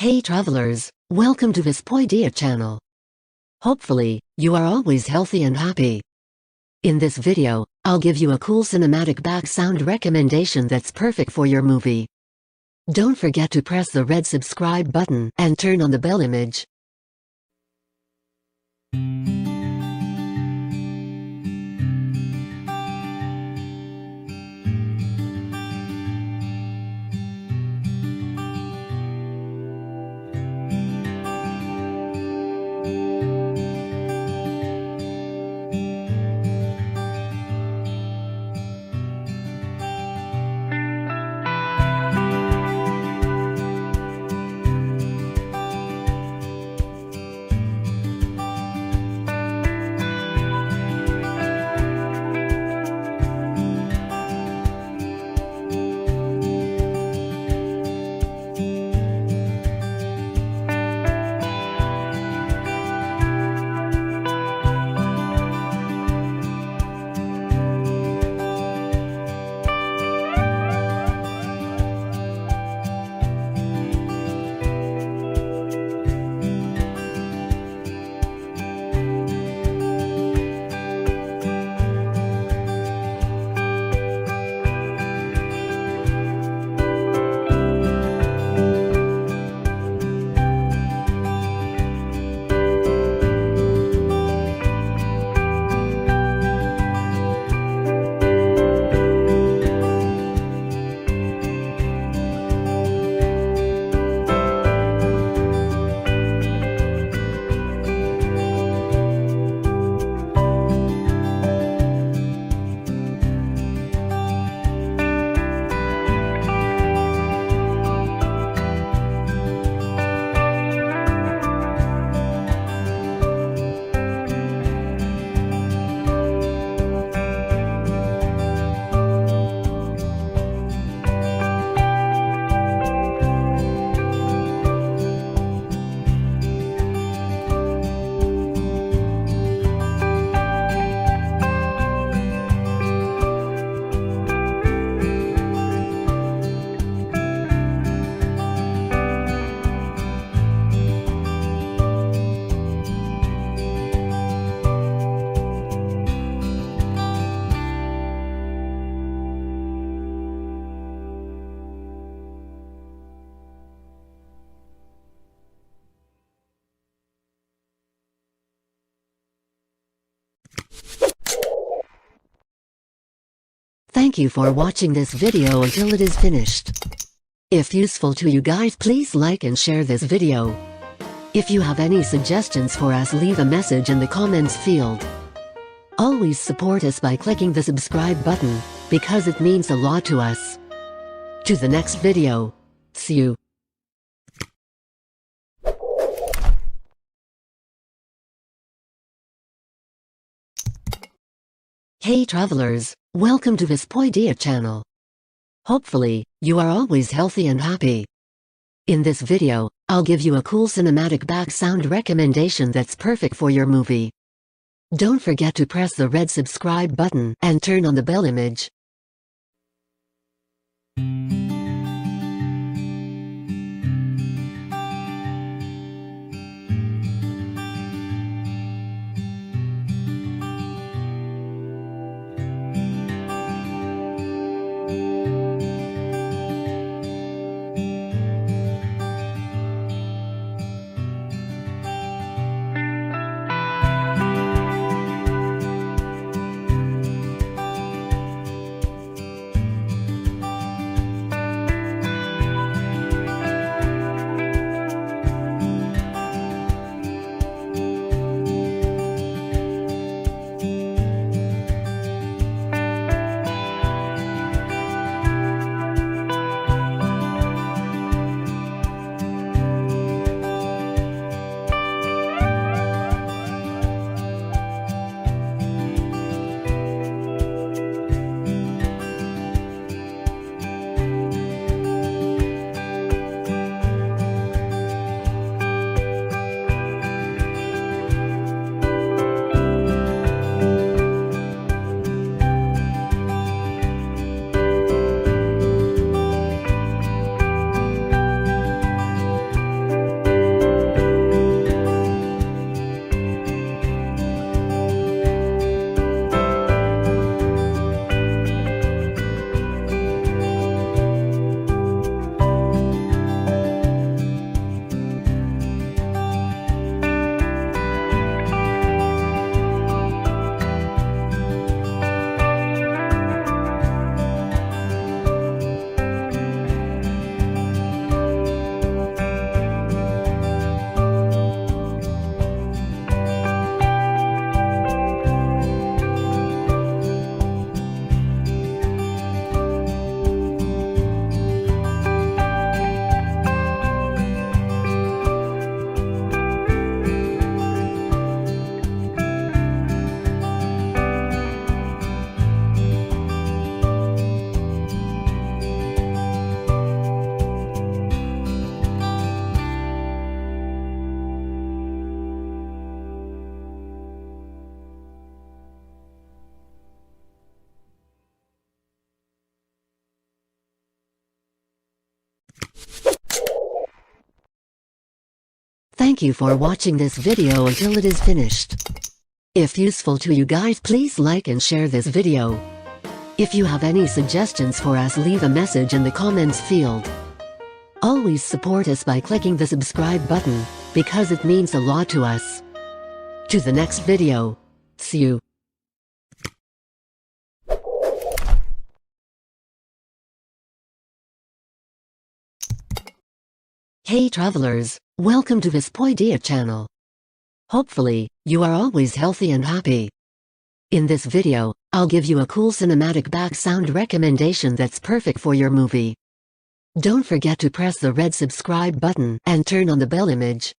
Hey travelers, welcome to this Poidia channel. Hopefully, you are always healthy and happy. In this video, I'll give you a cool cinematic background recommendation that's perfect for your movie. Don't forget to press the red subscribe button and turn on the bell image. Thank you for watching this video until it is finished. If useful to you guys, please like and share this video. If you have any suggestions for us, leave a message in the comments field. Always support us by clicking the subscribe button, because it means a lot to us. To the next video. See you. Hey travelers, welcome to this Poidia channel. Hopefully, you are always healthy and happy. In this video, I'll give you a cool cinematic background recommendation that's perfect for your movie. Don't forget to press the red subscribe button and turn on the bell image. Thank you for watching this video until it is finished. If useful to you guys, please like and share this video. If you have any suggestions for us, leave a message in the comments field. Always support us by clicking the subscribe button, because it means a lot to us. To the next video. See you. Hey travelers, welcome to this Poidea channel. Hopefully, you are always healthy and happy. In this video, I'll give you a cool cinematic back sound recommendation that's perfect for your movie. Don't forget to press the red subscribe button and turn on the bell image.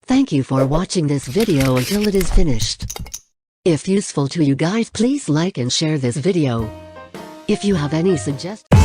Thank you for watching this video until it is finished. If useful to you guys, please like and share this video. If you have any suggestions,